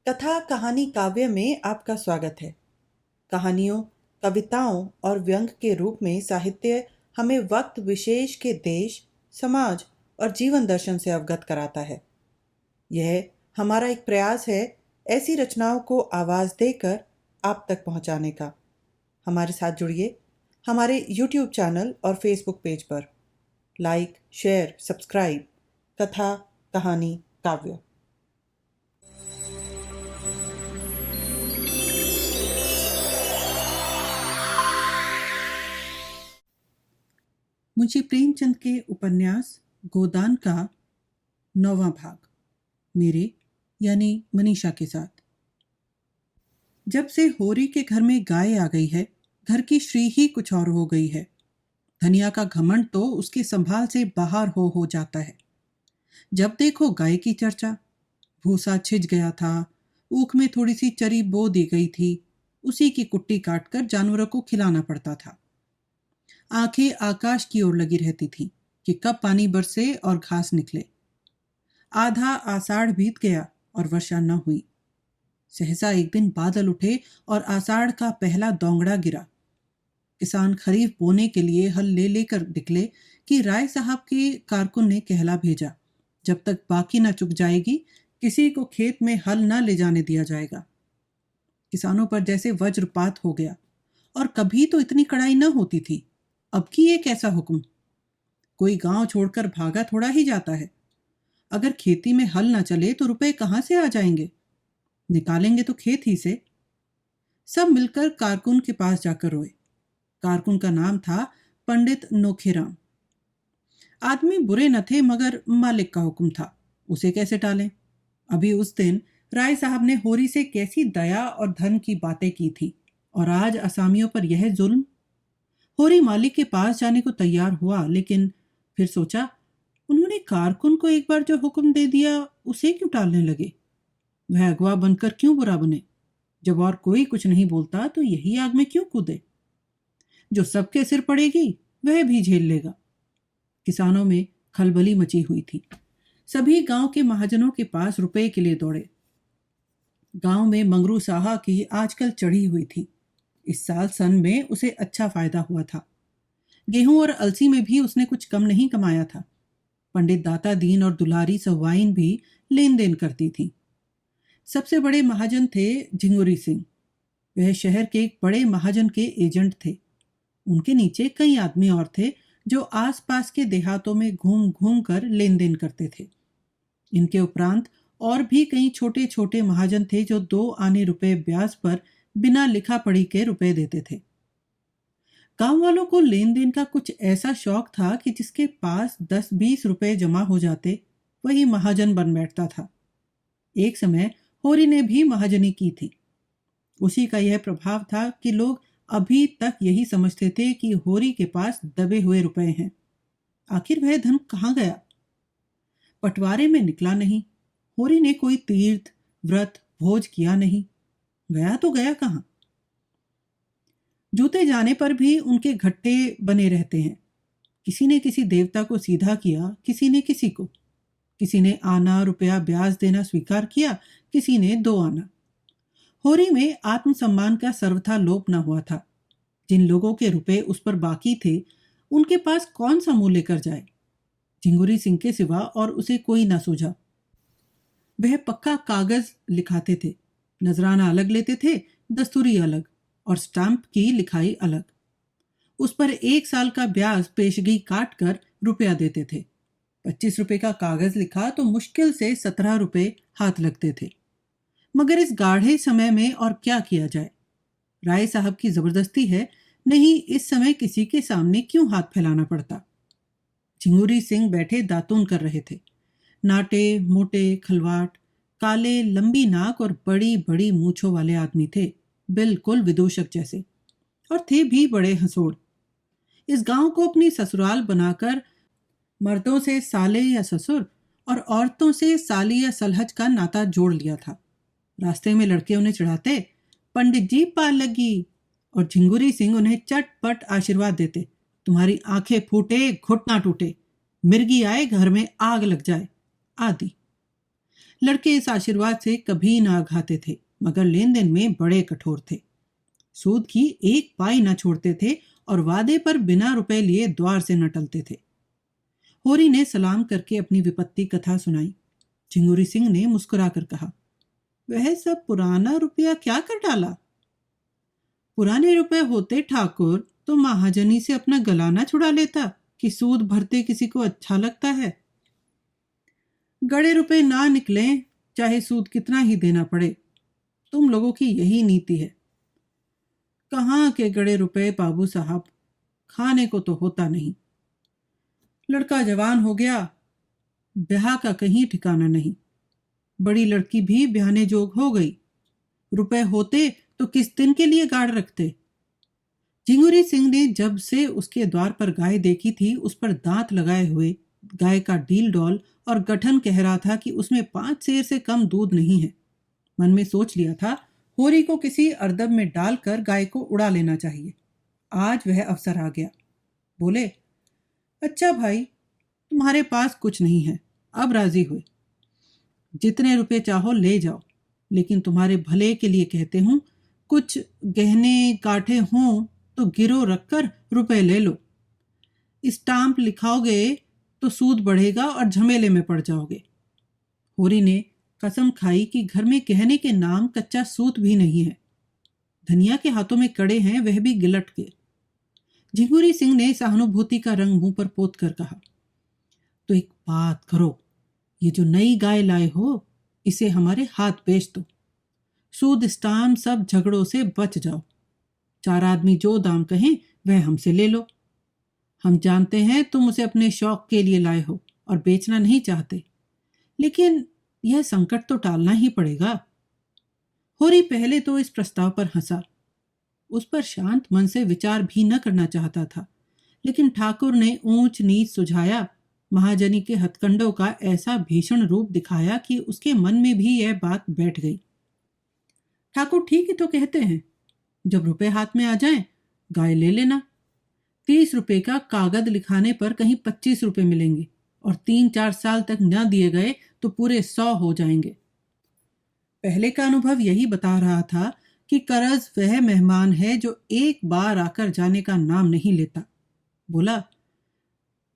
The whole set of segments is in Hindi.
कथा कहानी काव्य में आपका स्वागत है। कहानियों, कविताओं और व्यंग के रूप में साहित्य हमें वक्त विशेष के देश, समाज और जीवन दर्शन से अवगत कराता है। यह हमारा एक प्रयास है ऐसी रचनाओं को आवाज़ देकर आप तक पहुंचाने का। हमारे साथ जुड़िए हमारे YouTube चैनल और Facebook पेज पर। Like, share, subscribe. कथा कहानी काव्य। मुंशी प्रेमचंद के उपन्यास गोदान का 9वां भाग, मेरे यानी मनीषा के साथ। जब से होरी के घर में गाय आ गई है, घर की श्री ही कुछ और हो गई है। धनिया का घमंड तो उसके संभाल से बाहर हो जाता है। जब देखो गाय की चर्चा। भूसा छिज गया था, ऊख में थोड़ी सी चरी बो दी गई थी, उसी की कुट्टी काटकर जानवरों को खिलाना पड़ता था। आंखें आकाश की ओर लगी रहती थी कि कब पानी बरसे और घास निकले। आधा आषाढ़ बीत गया और वर्षा न हुई। सहसा एक दिन बादल उठे और आषाढ़ का पहला दोंगड़ा गिरा। किसान खरीफ बोने के लिए हल ले लेकर निकले कि राय साहब के कारकुन ने कहला भेजा, जब तक बाकी न चुक जाएगी किसी को खेत में हल न ले जाने दिया जाएगा। किसानों पर जैसे वज्रपात हो गया, और कभी तो इतनी कड़ाई न होती थी। अब की एक ऐसा हुक्म। कोई गांव छोड़कर भागा थोड़ा ही जाता है। अगर खेती में हल ना चले तो रुपए कहां से आ जाएंगे? निकालेंगे तो खेत ही से। सब मिलकर कारकुन के पास जाकर रोए। कारकुन का नाम था पंडित नोखेराम। आदमी बुरे न थे, मगर मालिक का हुक्म था, उसे कैसे टालें? अभी उस दिन राय साहब ने होरी से कैसी दया और धन की बातें की थी, और आज असामियों पर यह जुल्म। होरी मालिक के पास जाने को तैयार हुआ, लेकिन फिर सोचा, उन्होंने कारकुन को एक बार जो हुक्म दे दिया उसे क्यों टालने लगे? वह अगवा बनकर क्यों बुरा बने? जब और कोई कुछ नहीं बोलता तो यही आग में क्यों कूदे? जो सबके सिर पड़ेगी वह भी झेल लेगा। किसानों में खलबली मची हुई थी। सभी गांव के महाजनों के पास रुपए के लिए दौड़े। गांव में मंगरू साहा की आजकल चढ़ी हुई थी। इस साल सन में उसे अच्छा फायदा हुआ था। गेहूं और अलसी में भी उसने कुछ कम नहीं कमाया था। पंडित दाता दीन और दुलारी सवाइन भी लेन देन करती थी। सबसे बड़े महाजन थे झिंगुरी सिंह। वह शहर के एक बड़े महाजन के एजेंट थे। उनके नीचे कई आदमी और थे जो आसपास के देहातों में घूम घूम कर लेन देन करते थे। इनके उपरांत और भी कई छोटे छोटे महाजन थे जो 2 आने रुपए ब्याज पर बिना लिखा पढ़ी के रुपए देते थे। गांव वालों को लेन देन का कुछ ऐसा शौक था कि जिसके पास 10-20 रुपए जमा हो जाते वही महाजन बन बैठता था। एक समय होरी ने भी महाजनी की थी। उसी का यह प्रभाव था कि लोग अभी तक यही समझते थे कि होरी के पास दबे हुए रुपए हैं। आखिर वह धन कहाँ गया? पटवारे में निकला नहीं। होरी ने कोई तीर्थ, व्रत, भोज किया नहीं। गया तो गया कहाँ? जूते जाने पर भी उनके घट्टे बने रहते हैं। किसी ने किसी देवता को सीधा किया, किसी ने किसी को। किसी ने आना रुपया ब्याज देना स्वीकार किया, किसी ने 2 आना। होरी में आत्मसम्मान का सर्वथा लोप न हुआ था। जिन लोगों के रुपए उस पर बाकी थे, उनके पास कौन सा मुंह लेकर जाए? झिंगुरी सिंह के सिवा और उसे कोई ना सूझा। वह पक्का कागज लिखाते थे। नजराना अलग लेते थे, दस्तूरी अलग, और स्टाम्प की लिखाई अलग। उस पर 1 साल का ब्याज पेशगी काट कर रुपया देते थे। 25 रुपए का कागज लिखा तो मुश्किल से 17 रुपए हाथ लगते थे। मगर इस गाढ़े समय में और क्या किया जाए? राय साहब की जबरदस्ती है, नहीं इस समय किसी के सामने क्यों हाथ फैलाना पड़ता? झिंगुरी सिंह बैठे दातून कर रहे थे। नाटे मोटे खलवाट, काले लंबी नाक और बड़ी बड़ी मूछों वाले आदमी थे, बिल्कुल विदूषक जैसे, और थे भी बड़े हंसोड़। इस गांव को अपनी ससुराल बनाकर मर्दों से साले या ससुर और औरतों से साली या सलहज का नाता जोड़ लिया था। रास्ते में लड़के उन्हें चढ़ाते, पंडित जी पार लगी, और झिंगुरी सिंह उन्हें चटपट आशीर्वाद देते, तुम्हारी आंखें फूटे, घुटना टूटे, मिर्गी आए घर में आग लग जाए, आदि। लड़के इस आशीर्वाद से कभी ना घाते थे, मगर लेन देन में बड़े कठोर थे। सूद की एक पाई न छोड़ते थे और वादे पर बिना रुपए लिए द्वार से न टलते थे। होरी ने सलाम करके अपनी विपत्ति कथा सुनाई। झिंगुरी सिंह ने मुस्कुराकर कहा, वह सब पुराना रुपया क्या कर डाला? पुराने रुपए होते ठाकुर तो महाजनी से अपना गला ना छुड़ा लेता कि सूद भरते किसी को अच्छा लगता है। गड़े रुपए ना निकले चाहे सूद कितना ही देना पड़े, तुम लोगों की यही नीति है। कहाँ के गड़े रुपए बाबू साहब, खाने को तो होता नहीं। लड़का जवान हो गया, ब्याह का कहीं ठिकाना नहीं। बड़ी लड़की भी ब्याहने जोग हो गई। रुपए होते तो किस दिन के लिए गाड़ रखते। झिंगुरी सिंह ने जब से उसके द्वार पर गाय देखी थी, उस पर दांत लगाए हुए गाय का डील डॉल और गठन कह रहा था कि उसमें 5 सेर से कम दूध नहीं है। मन में सोच लिया था, होरी को किसी अर्दब में डालकर गाय को उड़ा लेना चाहिए। आज वह अवसर आ गया। बोले, अच्छा भाई, तुम्हारे पास कुछ नहीं है, अब राजी हुए। जितने रुपए चाहो ले जाओ, लेकिन तुम्हारे भले के लिए कहते हूं, कुछ गहने काठे हों तो गिरो रखकर रुपए ले लो। स्टाम्प लिखाओगे तो सूद बढ़ेगा और झमेले में पड़ जाओगे। होरी ने कसम खाई कि घर में कहने के नाम कच्चा सूत भी नहीं है। धनिया के हाथों में कड़े हैं, वह भी गिलट के। झिंगुरी सिंह ने सहानुभूति का रंग मुंह पर पोत कर कहा, तो एक बात करो, ये जो नई गाय लाए हो इसे हमारे हाथ बेच दो। सूद स्टाम्प सब झगड़ों से बच जाओ। 4 आदमी जो दाम कहें वह हमसे ले लो। हम जानते हैं तुम उसे अपने शौक के लिए लाए हो और बेचना नहीं चाहते, लेकिन यह संकट तो टालना ही पड़ेगा। होरी पहले तो इस प्रस्ताव पर हंसा। उस पर शांत मन से विचार भी न करना चाहता था, लेकिन ठाकुर ने ऊंच नीच सुझाया, महाजनी के हथकंडों का ऐसा भीषण रूप दिखाया कि उसके मन में भी यह बात बैठ गई। ठाकुर ठीक ही तो कहते हैं, जब रुपए हाथ में आ जाएं, गाय ले लेना। 30 रुपए का कागज लिखाने पर कहीं 25 रुपए मिलेंगे और 3-4 साल तक न दिए गए तो पूरे 100 हो जाएंगे। पहले का अनुभव यही बता रहा था कि कर्ज वह मेहमान है जो एक बार आकर जाने का नाम नहीं लेता। बोला,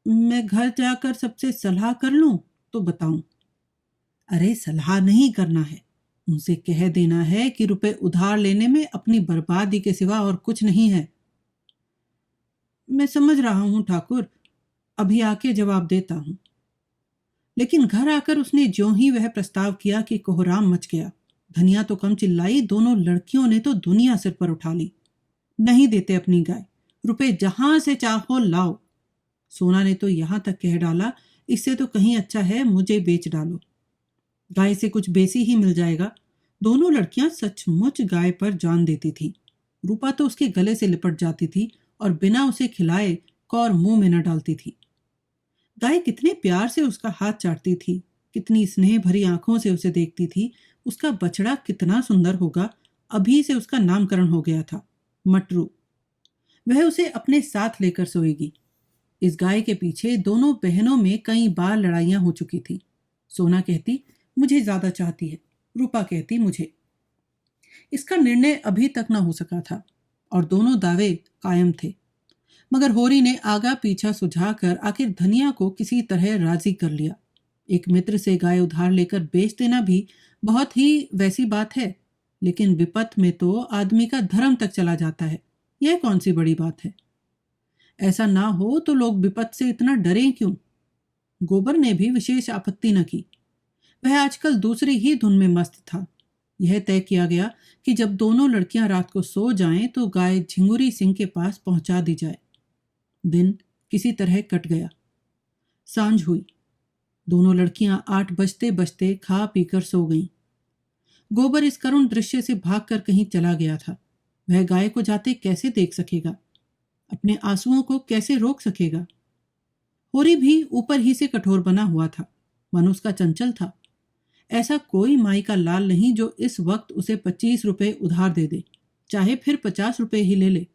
मैं घर जाकर सबसे सलाह कर लूं तो बताऊं। अरे सलाह नहीं करना है, उनसे कह देना है कि रुपए उधार लेने में अपनी बर्बादी के सिवा और कुछ नहीं है। मैं समझ रहा हूं ठाकुर, अभी आके जवाब देता हूं। लेकिन घर आकर उसने ज्यों ही वह प्रस्ताव किया कि कोहराम मच गया। धनिया तो कम चिल्लाई, दोनों लड़कियों ने तो दुनिया सिर पर उठा ली। नहीं देते अपनी गाय, रुपए जहां से चाहो लाओ। सोना ने तो यहां तक कह डाला, इससे तो कहीं अच्छा है मुझे बेच डालो, गाय से कुछ बेसी ही मिल जाएगा। दोनों लड़कियां सचमुच गाय पर जान देती थीं। रूपा तो उसके गले से लिपट जाती थी और बिना उसे खिलाए कौर मुंह में न डालती थी। गाय कितने प्यार से उसका हाथ चाटती थी, कितनी स्नेह भरी आंखों से उसे देखती थी। उसका बछड़ा कितना सुंदर होगा। अभी से उसका नामकरण हो गया था, मटरू। वह उसे अपने साथ लेकर सोएगी। इस गाय के पीछे दोनों बहनों में कई बार लड़ाइयां हो चुकी थी। सोना कहती मुझे ज्यादा चाहती है, रूपा कहती मुझे। इसका निर्णय अभी तक न हो सका था और दोनों दावे कायम थे, मगर होरी ने आगा पीछा सुझाकर आखिर धनिया को किसी तरह राजी कर लिया। एक मित्र से गाय उधार लेकर बेच देना भी बहुत ही वैसी बात है, लेकिन विपत में तो आदमी का धर्म तक चला जाता है। यह कौन सी बड़ी बात है। ऐसा ना हो तो लोग विपत से इतना डरें क्यों। गोबर ने भी विशेष आपत्ति न की। वह आजकल दूसरी ही धुन में मस्त था। यह तय किया गया कि जब दोनों लड़कियां रात को सो जाएं तो गाय झिंगुरी सिंह के पास पहुंचा दी जाए। दिन किसी तरह कट गया। सांझ हुई। दोनों लड़कियां 8 बजते बजते खा पीकर सो गईं। गोबर इस करुण दृश्य से भागकर कहीं चला गया था। वह गाय को जाते कैसे देख सकेगा, अपने आंसुओं को कैसे रोक सकेगा। होरी भी ऊपर ही से कठोर बना हुआ था, मन उसका चंचल था। ऐसा कोई माई का लाल नहीं जो इस वक्त उसे 25 रुपए उधार दे दे, चाहे फिर 50 रुपए ही ले ले।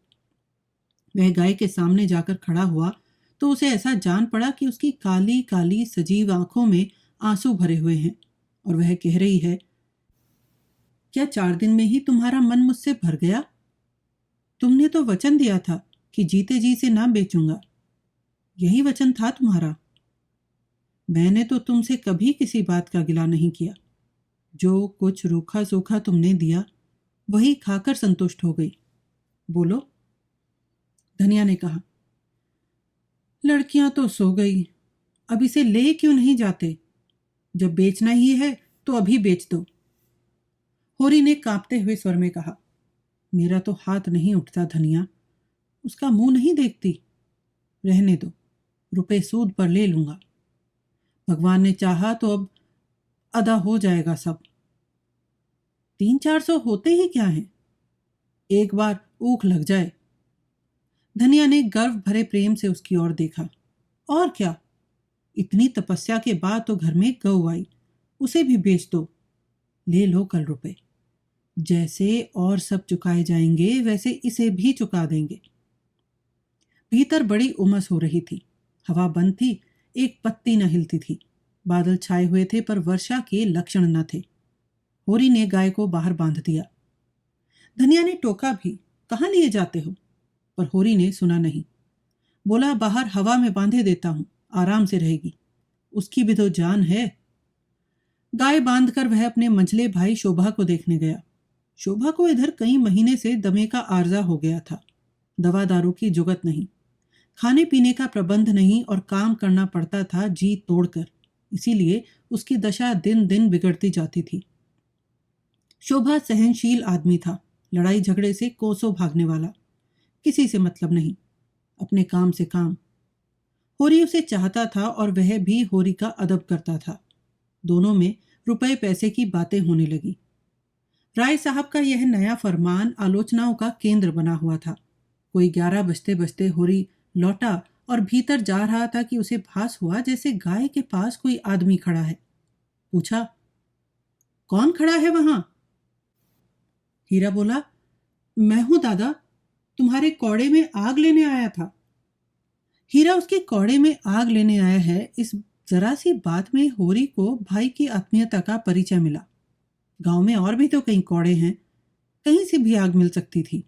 वह गाय के सामने जाकर खड़ा हुआ तो उसे ऐसा जान पड़ा कि उसकी काली काली सजीव आंखों में आंसू भरे हुए हैं। और वह कह रही है, क्या 4 दिन में ही तुम्हारा मन मुझसे भर गया? तुमने तो वचन दिया था कि जीते जी से ना बेचूंगा। यही वचन था तुम्हारा। मैंने तो तुमसे कभी किसी बात का गिला नहीं किया। जो कुछ रूखा सूखा तुमने दिया वही खाकर संतुष्ट हो गई। बोलो। धनिया ने कहा, लड़कियां तो सो गई, अब इसे ले क्यों नहीं जाते? जब बेचना ही है तो अभी बेच दो। होरी ने कांपते हुए स्वर में कहा, मेरा तो हाथ नहीं उठता धनिया, उसका मुंह नहीं देखती। रहने दो, रुपए सूद पर ले लूंगा। भगवान ने चाहा तो अब अदा हो जाएगा सब। 300-400 होते ही क्या है, एक बार ऊख लग जाए। धनिया ने गर्व भरे प्रेम से उसकी ओर देखा। और क्या, इतनी तपस्या के बाद तो घर में गऊ आई, उसे भी बेच दो। ले लो कल रुपए। जैसे और सब चुकाए जाएंगे वैसे इसे भी चुका देंगे। भीतर बड़ी उमस हो रही थी। हवा बंद थी, एक पत्ती न हिलती थी। बादल छाए हुए थे पर वर्षा के लक्षण न थे। होरी ने गाय को बाहर बांध दिया। धनिया ने टोका भी, कहाँ लिए जाते हो? पर होरी ने सुना नहीं। बोला, बाहर हवा में बांधे देता हूं, आराम से रहेगी, उसकी भी तो जान है। गाय बांधकर वह अपने मंझले भाई शोभा को देखने गया। शोभा को इधर कई महीने से दमे का आर्जा हो गया था। दवा दारू की जुगत नहीं, खाने पीने का प्रबंध नहीं और काम करना पड़ता था जी तोड़कर। इसीलिए उसकी दशा दिन दिन बिगड़ती जाती थी। शोभा सहनशील आदमी था, लड़ाई झगड़े से कोसों भागने वाला, किसी से मतलब नहीं, अपने काम से काम। होरी उसे चाहता था और वह भी होरी का अदब करता था। दोनों में रुपए पैसे की बातें होने लगी। राय साहब का यह नया फरमान आलोचनाओं का केंद्र बना हुआ था। कोई 11 बजते बजते होरी लौटा और भीतर जा रहा था कि उसे भास हुआ जैसे गाय के पास कोई आदमी खड़ा है। पूछा, कौन खड़ा है वहां? हीरा बोला, मैं हूं दादा, तुम्हारे कौड़े में आग लेने आया था। हीरा उसके कौड़े में आग लेने आया है, इस जरा सी बात में होरी को भाई की आत्मीयता का परिचय मिला। गांव में और भी तो कई कौड़े हैं, कहीं से भी आग मिल सकती थी।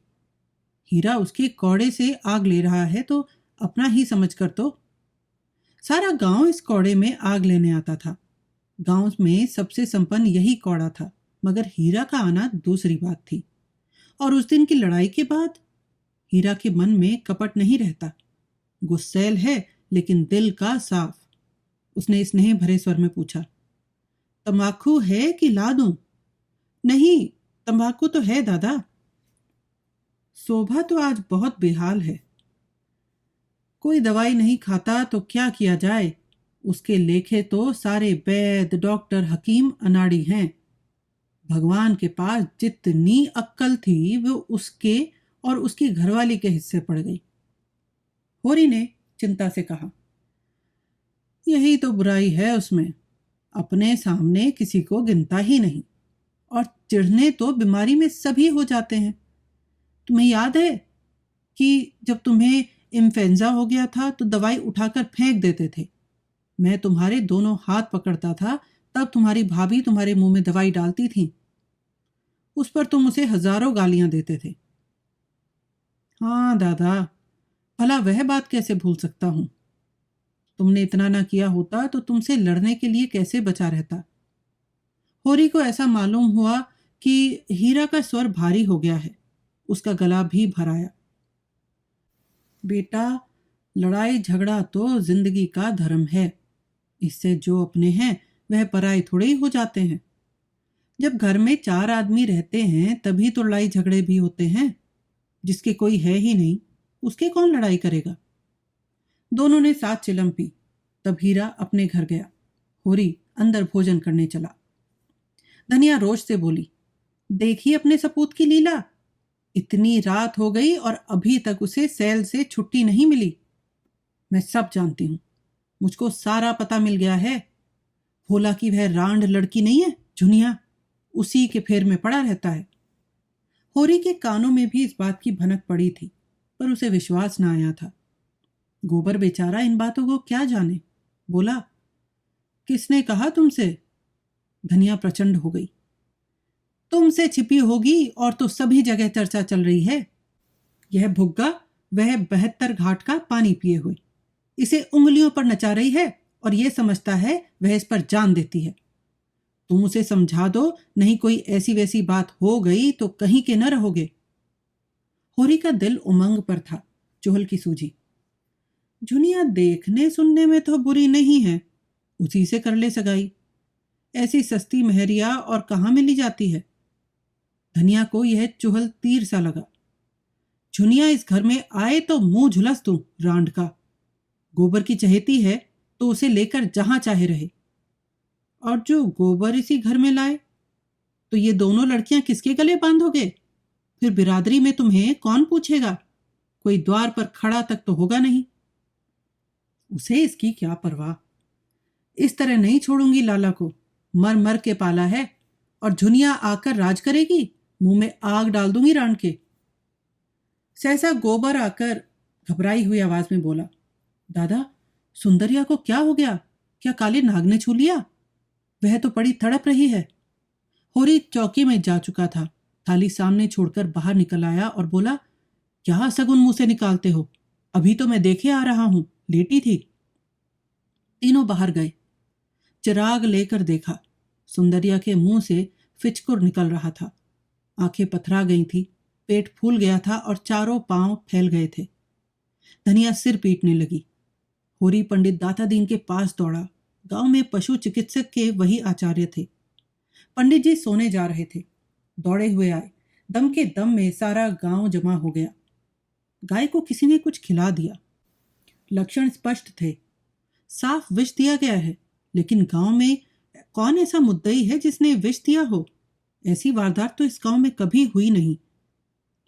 हीरा उसके कौड़े से आग ले रहा है तो अपना ही समझकर तो। सारा गांव इस कौड़े में आग लेने आता था। गांव में सबसे संपन्न यही कौड़ा था, मगर हीरा का आना दूसरी बात थी। और उस दिन की लड़ाई के बाद हीरा के मन में कपट नहीं रहता। गुस्सैल है लेकिन दिल का साफ। उसने स्नेह भरे स्वर में पूछा, तंबाकू है कि ला दूं? नहीं, तंबाकू तो है दादा। शोभा तो आज बहुत बेहाल है। कोई दवाई नहीं खाता तो क्या किया जाए? उसके लेखे तो सारे वैद डॉक्टर हकीम अनाड़ी हैं। भगवान के पास जितनी अक्ल थी वो उसके और उसकी घरवाली के हिस्से पड़ गई। होरी ने चिंता से कहा, यही तो बुराई है उसमें, अपने सामने किसी को गिनता ही नहीं, और चिढ़ने तो बीमारी में सभी हो जाते हैं। तुम्हें याद है कि जब तुम्हें इन्फ्लुएंजा हो गया था तो दवाई उठाकर फेंक देते थे। मैं तुम्हारे दोनों हाथ पकड़ता था, तब तुम्हारी भाभी तुम्हारे मुंह में दवाई डालती थी। उस पर तुम उसे हजारों गालियां देते थे। हाँ दादा, भला वह बात कैसे भूल सकता हूं। तुमने इतना ना किया होता तो तुमसे लड़ने के लिए कैसे बचा रहता। होरी को ऐसा मालूम हुआ कि हीरा का स्वर भारी हो गया है। उसका गला भी भर आया। बेटा, लड़ाई झगड़ा तो जिंदगी का धर्म है। इससे जो अपने हैं वह पराये थोड़े ही हो जाते हैं। जब घर में 4 आदमी रहते हैं तभी तो लड़ाई झगड़े भी होते हैं। जिसके कोई है ही नहीं, उसके कौन लड़ाई करेगा। दोनों ने साथ चिलम पी। तब हीरा अपने घर गया। होरी अंदर भोजन करने चला। धनिया रोष से बोली, देखिए अपने सपूत की लीला। इतनी रात हो गई और अभी तक उसे सेल से छुट्टी नहीं मिली। मैं सब जानती हूं, मुझको सारा पता मिल गया है। भोला की वह रांड लड़की नहीं है झुनिया, उसी के फेर में पड़ा रहता है। होरी के कानों में भी इस बात की भनक पड़ी थी, पर उसे विश्वास न आया था। गोबर बेचारा इन बातों को क्या जाने। बोला, किसने कहा तुमसे? धनिया प्रचंड हो गई। तुमसे छिपी होगी और तो सभी जगह चर्चा चल रही है। यह भुग्गा वह 72 घाट का पानी पिए हुए इसे उंगलियों पर नचा रही है और यह समझता है वह इस पर जान देती है। तुम उसे समझा दो, नहीं कोई ऐसी वैसी बात हो गई तो कहीं के न रहोगे। होरी का दिल उमंग पर था, चुहल की सूझी। जुनिया देखने सुनने में तो बुरी नहीं है, उसी से कर ले सगाई। ऐसी सस्ती महरिया और कहाँ मिली जाती है। धनिया को यह चुहल तीर सा लगा। जुनिया इस घर में आए तो मुंह झुलस तू रांड का। गोबर की चहेती है तो उसे लेकर जहां चाहे रहे, और जो गोबर इसी घर में लाए तो ये दोनों लड़कियां किसके गले बांधोगे? फिर बिरादरी में तुम्हें कौन पूछेगा? कोई द्वार पर खड़ा तक तो होगा नहीं। उसे इसकी क्या परवाह। इस तरह नहीं छोड़ूंगी लाला को, मर मर के पाला है, और झुनिया आकर राज करेगी, मुंह में आग डाल दूंगी रांड के। सहसा गोबर आकर घबराई हुई आवाज में बोला, दादा, सुंदरिया को क्या हो गया? क्या काले नाग ने छू लिया? वह तो पड़ी तड़प रही है। होरी चौकी में जा चुका था, थाली सामने छोड़कर बाहर निकल आया और बोला, क्या सगुन मुंह से निकालते हो? अभी तो मैं देखे आ रहा हूं, लेटी थी। तीनों बाहर गए। चिराग लेकर देखा, सुंदरिया के मुंह से फिचकुर निकल रहा था। आंखें पथरा गई थी, पेट फूल गया था और चारों पांव फैल गए थे। धनिया सिर पीटने लगी। होरी पंडित दाता दीन के पास दौड़ा। गांव में पशु चिकित्सक के वही आचार्य थे। पंडित जी सोने जा रहे थे, दौड़े हुए आए। दम के दम में सारा गांव जमा हो गया। गाय को किसी ने कुछ खिला दिया। लक्षण स्पष्ट थे, साफ विष दिया गया है। लेकिन गांव में कौन ऐसा मुद्दई है जिसने विष दिया हो? ऐसी वारदात तो इस गांव में कभी हुई नहीं।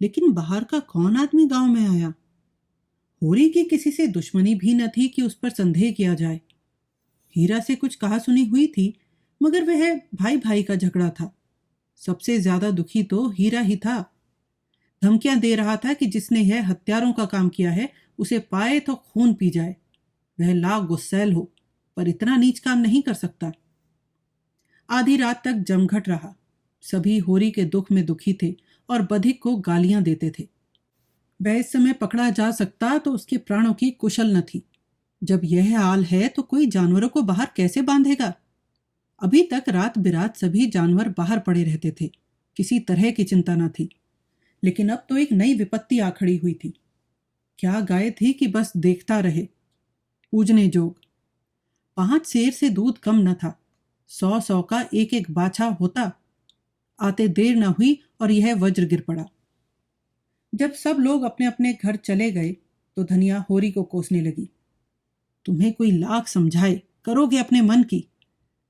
लेकिन बाहर का कौन आदमी गांव में आया? होरी की किसी से दुश्मनी भी न थी कि उस पर संदेह किया जाए। हीरा से कुछ कहा सुनी हुई थी, मगर वह भाई भाई का झगड़ा था। सबसे ज्यादा दुखी तो हीरा ही था। धमकियां दे रहा था कि जिसने यह हत्यारों का काम किया है उसे पाए तो खून पी जाए। वह लाख गुस्सैल हो, पर इतना नीच काम नहीं कर सकता। आधी रात तक जमघट रहा। सभी होरी के दुख में दुखी थे और बधिक को गालियां देते थे। वह इस समय पकड़ा जा सकता तो उसके प्राणों की कुशल न थी। जब यह हाल है तो कोई जानवरों को बाहर कैसे बांधेगा? अभी तक रात बिरात सभी जानवर बाहर पड़े रहते थे, किसी तरह की चिंता न थी। लेकिन अब तो एक नई विपत्ति आ खड़ी हुई थी। क्या गाय थी कि बस देखता रहे। पूजने जोग 5 सेर से दूध कम न था। 100 का एक एक बाछा होता। आते देर न हुई और यह वज्र गिर पड़ा। जब सब लोग अपने अपने घर चले गए तो धनिया होरी को कोसने लगी। तुम्हें कोई लाख समझाए, करोगे अपने मन की।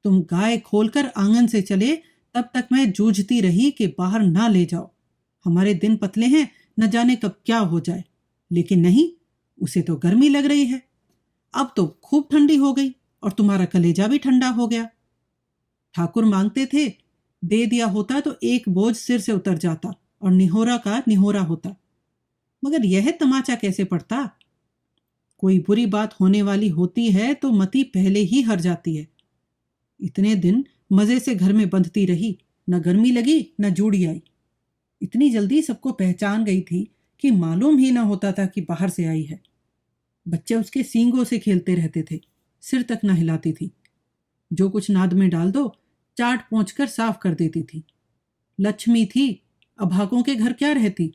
तुम गाय खोलकर आंगन से चले तब तक मैं जूझती रही कि बाहर ना ले जाओ। हमारे दिन पतले हैं, न जाने कब क्या हो जाए। लेकिन नहीं, उसे तो गर्मी लग रही है। अब तो खूब ठंडी हो गई और तुम्हारा कलेजा भी ठंडा हो गया। ठाकुर मांगते थे, दे दिया होता तो एक बोझ सिर से उतर जाता और निहोरा का निहोरा होता। मगर यह तमाचा कैसे पड़ता? कोई बुरी बात होने वाली होती है तो मती पहले ही हर जाती है। इतने दिन मजे से घर में बंधती रही, न गर्मी लगी न जूड़ी आई। इतनी जल्दी सबको पहचान गई थी कि मालूम ही न होता था कि बाहर से आई है। बच्चे उसके सींगों से खेलते रहते थे, सिर तक न हिलाती थी। जो कुछ नाद में डाल दो चाट पोंछ कर साफ कर देती थी। लक्ष्मी थी, अभागों के घर क्या रहती।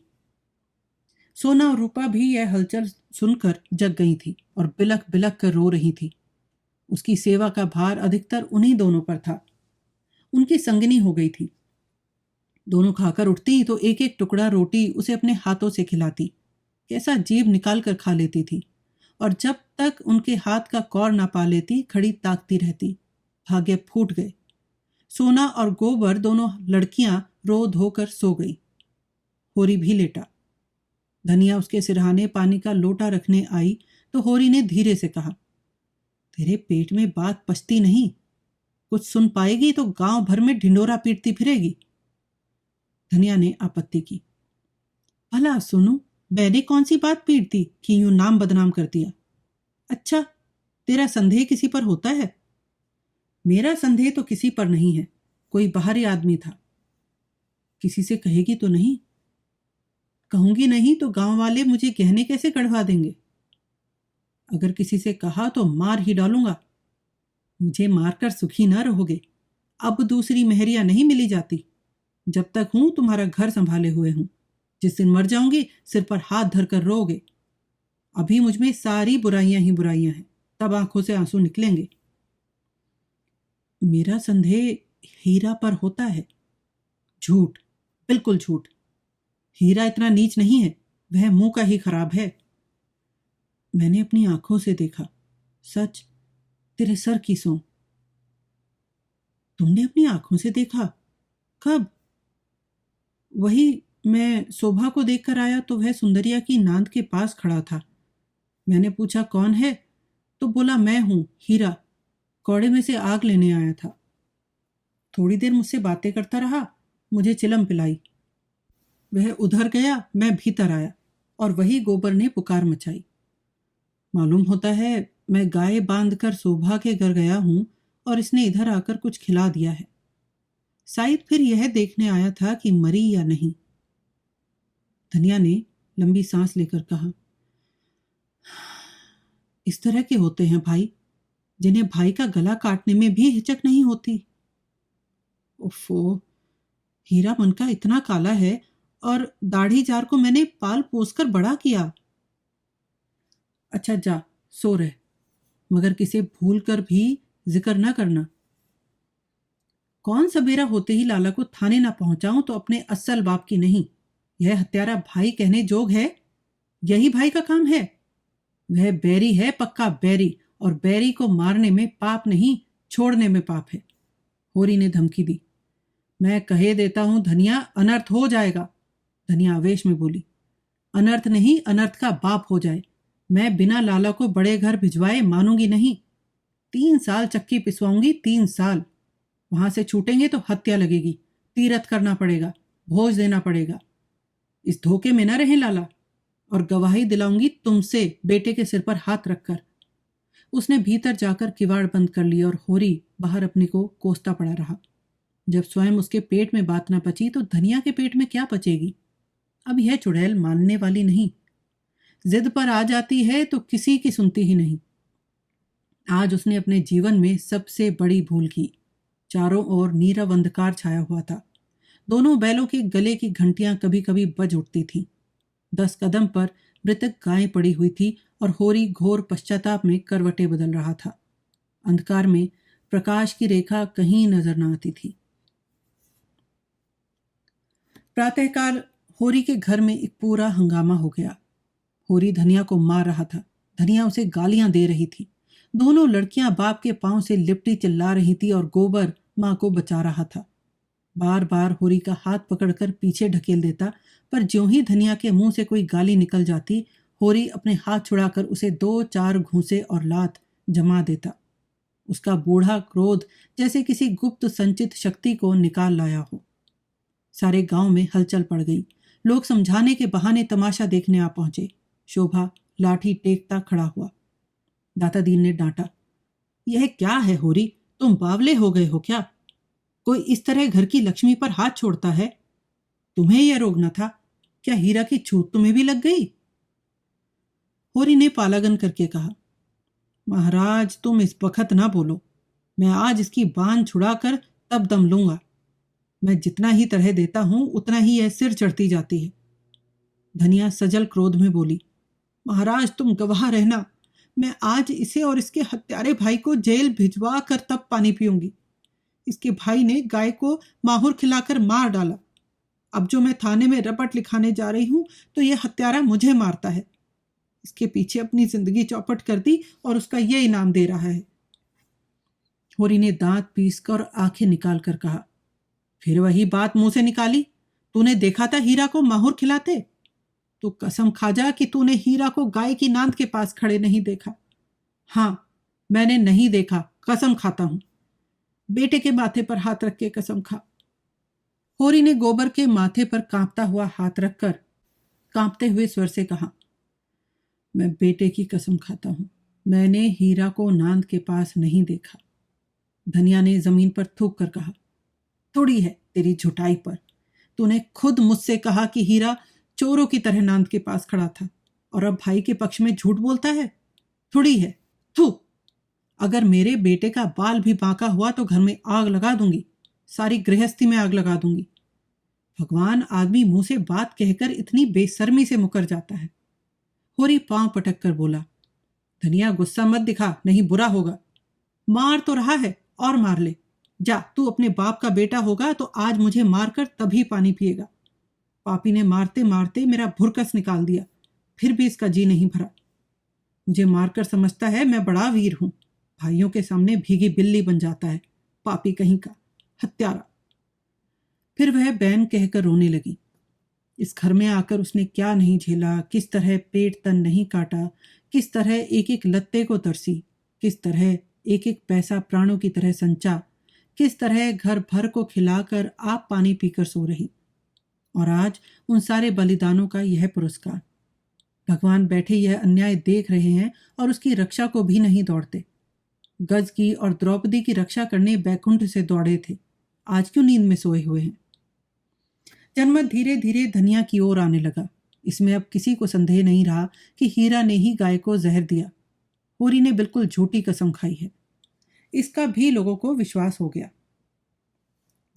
सोना और रूपा भी यह हलचल सुनकर जग गई थी और बिलक बिलक कर रो रही थी। उसकी सेवा का भार अधिकतर उन्हीं दोनों पर था। उनकी संगनी हो गई थी। दोनों खाकर उठती तो एक एक टुकड़ा रोटी उसे अपने हाथों से खिलाती। कैसा जीभ निकाल कर खा लेती थी, और जब तक उनके हाथ का कौर ना पा लेती खड़ी ताकती रहती। भाग्य फूट गए। सोना और गोबर दोनों लड़कियां रो धोकर सो गई। होरी भी लेटा। धनिया उसके सिरहाने पानी का लोटा रखने आई तो होरी ने धीरे से कहा, तेरे पेट में बात पचती नहीं। कुछ सुन पाएगी तो गांव भर में ढिंडोरा पीटती फिरेगी। धनिया ने आपत्ति की, भला सुनू, मैंने कौन सी बात पीटती कि यूं नाम बदनाम कर दिया? अच्छा, तेरा संदेह किसी पर होता है? मेरा संदेह तो किसी पर नहीं है, कोई बाहरी आदमी था। किसी से कहेगी तो नहीं? कहूंगी नहीं तो गांव वाले मुझे गहने कैसे गढ़वा देंगे? अगर किसी से कहा तो मार ही डालूंगा। मुझे मारकर सुखी न रहोगे। अब दूसरी मेहरिया नहीं मिली जाती। जब तक हूं तुम्हारा घर संभाले हुए हूं। जिस दिन मर जाऊंगी सिर पर हाथ धरकर रोगे। अभी मुझमें सारी बुराइयां ही बुराइयां हैं, तब आंखों से आंसू निकलेंगे। मेरा संदेह हीरा पर होता है। झूठ, बिल्कुल झूठ। हीरा इतना नीच नहीं है, वह मुंह का ही खराब है। मैंने अपनी आंखों से देखा। सच, तेरे सर की सौं। तुमने अपनी आंखों से देखा? कब? वही, मैं शोभा को देखकर आया तो वह सुंदरिया की नांद के पास खड़ा था। मैंने पूछा कौन है, तो बोला मैं हूं, हीरा। कौड़े में से आग लेने आया था। थोड़ी देर मुझसे बातें करता रहा, मुझे चिलम पिलाई। वह उधर गया, मैं भीतर आया और वही गोबर ने पुकार मचाई। मालूम होता है मैं गाय बांधकर शोभा के घर गया हूं और इसने इधर आकर कुछ खिला दिया है। शायद फिर यह देखने आया था कि मरी या नहीं। धनिया ने लंबी सांस लेकर कहा, इस तरह के होते हैं भाई, जिन्हें भाई का गला काटने में भी हिचक नहीं होती। ओफो, हीरा मन का इतना काला है और दाढ़ी जार को मैंने पाल पोस कर बड़ा किया। अच्छा जा, सो रहे, मगर किसे भूल कर भी जिक्र न करना। कौन सवेरा होते ही लाला को थाने ना पहुंचाऊं तो अपने असल बाप की नहीं। यह हत्यारा भाई कहने जोग है? यही भाई का काम है? वह बैरी है, पक्का बैरी, और बैरी को मारने में पाप नहीं, छोड़ने में पाप है। होरी ने धमकी दी। मैं कहे देता हूं धनिया, अनर्थ हो जाएगा। धनिया आवेश में बोली, अनर्थ नहीं, अनर्थ का बाप हो जाए। मैं बिना लाला को बड़े घर भिजवाए मानूंगी नहीं। 3 साल चक्की पिसवाऊंगी, 3 साल। वहां से छूटेंगे तो हत्या लगेगी, तीरथ करना पड़ेगा, भोज देना पड़ेगा। इस धोखे में न रहे लाला, और गवाही दिलाऊंगी तुमसे बेटे के सिर पर हाथ रखकर। उसने भीतर जाकर किवाड़ बंद कर लिया और होरी बाहर अपने को कोसता पड़ा रहा। जब स्वयं उसके पेट में बात न पची तो धनिया के पेट में क्या पचेगी? अब यह चुड़ैल मानने वाली नहीं। जिद पर आ जाती है तो किसी की सुनती ही नहीं। आज उसने अपने जीवन में सबसे बड़ी भूल की। चारों ओर नीरव अंधकार छाया हुआ था। दोनों बैलों के गले की घंटियां कभी कभी बज उठती थीं। 10 कदम पर मृतक गाय पड़ी हुई थी और होरी घोर पश्चाताप में करवटें बदल रहा था। अंधकार में प्रकाश की रेखा कहीं नजर न आती थी। प्रातःकाल होरी के घर में एक पूरा हंगामा हो गया। होरी धनिया को मार रहा था, धनिया उसे गालियां दे रही थी। दोनों लड़कियां बाप के पांव से लिपटी चिल्ला रही थी और गोबर मां को बचा रहा था। बार बार होरी का हाथ पकड़कर पीछे ढकेल देता, पर ज्यों ही धनिया के मुंह से कोई गाली निकल जाती, होरी अपने हाथ छुड़ाकर उसे 2-4 घूंसे और लात जमा देता। उसका बूढ़ा क्रोध जैसे किसी गुप्त संचित शक्ति को निकाल लाया हो। सारे गांव में हलचल पड़ गई। लोग समझाने के बहाने तमाशा देखने आ पहुंचे। शोभा लाठी टेकता खड़ा हुआ। दाता दीन ने डांटा, यह क्या है होरी, तुम बावले हो गए हो क्या? कोई इस तरह घर की लक्ष्मी पर हाथ छोड़ता है? तुम्हें यह रोग न था? क्या हीरा की छूत तुम्हें भी लग गई? होरी ने पालागन करके कहा, महाराज तुम इस वक्त ना बोलो। मैं आज इसकी बांध छुड़ाकर तब दम लूंगा। मैं जितना ही तरह देता हूं उतना ही यह सिर चढ़ती जाती है। धनिया सजल क्रोध में बोली, महाराज तुम गवाह रहना। मैं आज इसे और इसके हत्यारे भाई को जेल भिजवा कर तब पानी पीऊंगी। इसके भाई ने गाय को माहुर खिलाकर मार डाला। अब जो मैं थाने में रपट लिखाने जा रही हूं तो यह हत्यारा मुझे मारता है। इसके पीछे अपनी जिंदगी चौपट कर दी और उसका यह इनाम दे रहा है। होरी ने दांत पीसकर आंखें निकाल कर कहा, फिर वही बात मुंह से निकाली? तूने देखा था हीरा को माहुर खिलाते? तू कसम खा जा कि तूने हीरा को गाय की नांद के पास खड़े नहीं देखा। हां, मैंने नहीं देखा, कसम खाता हूं। बेटे के माथे पर हाथ रख के कसम खा। होरी ने गोबर के माथे पर कांपता हुआ हाथ रखकर कांपते हुए स्वर से कहा, मैं बेटे की कसम खाता हूं, मैंने हीरा को नांद के पास नहीं देखा। धनिया ने जमीन पर थूक कर कहा, थोड़ी है तेरी झुटाई पर। तूने खुद मुझसे कहा कि हीरा चोरों की तरह नांद के पास खड़ा था और अब भाई के पक्ष में झूठ बोलता है। थोड़ी है। थू। अगर मेरे बेटे का बाल भी बांका हुआ तो घर में आग लगा दूंगी, सारी गृहस्थी में आग लगा दूंगी। भगवान, आदमी मुंह से बात कहकर इतनी बेशर्मी से मुकर जाता है। होरी पांव पटक कर बोला, धनिया गुस्सा मत दिखा, नहीं बुरा होगा। मार तो रहा है और मार ले। जा, तू अपने बाप का बेटा होगा तो आज मुझे मारकर तभी पानी पिएगा। पापी ने मारते मारते मेरा भुरकस निकाल दिया, फिर भी इसका जी नहीं भरा। मुझे मारकर समझता है मैं बड़ा वीर हूं, भाइयों के सामने भीगी बिल्ली बन जाता है। पापी कहीं का, हत्यारा। फिर वह बैन कहकर रोने लगी। इस घर में आकर उसने क्या नहीं झेला, किस तरह पेट तन नहीं काटा, किस तरह एक एक लत्ते को तरसी, किस तरह एक एक पैसा प्राणों की तरह संचा, किस तरह घर भर को खिलाकर आप पानी पीकर सो रही। और आज उन सारे बलिदानों का यह पुरस्कार। भगवान बैठे यह अन्याय देख रहे हैं और उसकी रक्षा को भी नहीं दौड़ते। गज की और द्रौपदी की रक्षा करने बैकुंठ से दौड़े थे, आज क्यों नींद में सोए हुए हैं। जनमत धीरे धीरे धनिया की ओर आने लगा। इसमें अब किसी को संदेह नहीं रहा कि हीरा ने ही गाय को जहर दिया। होरी ने बिल्कुल झूठी कसम खाई है, इसका भी लोगों को विश्वास हो गया।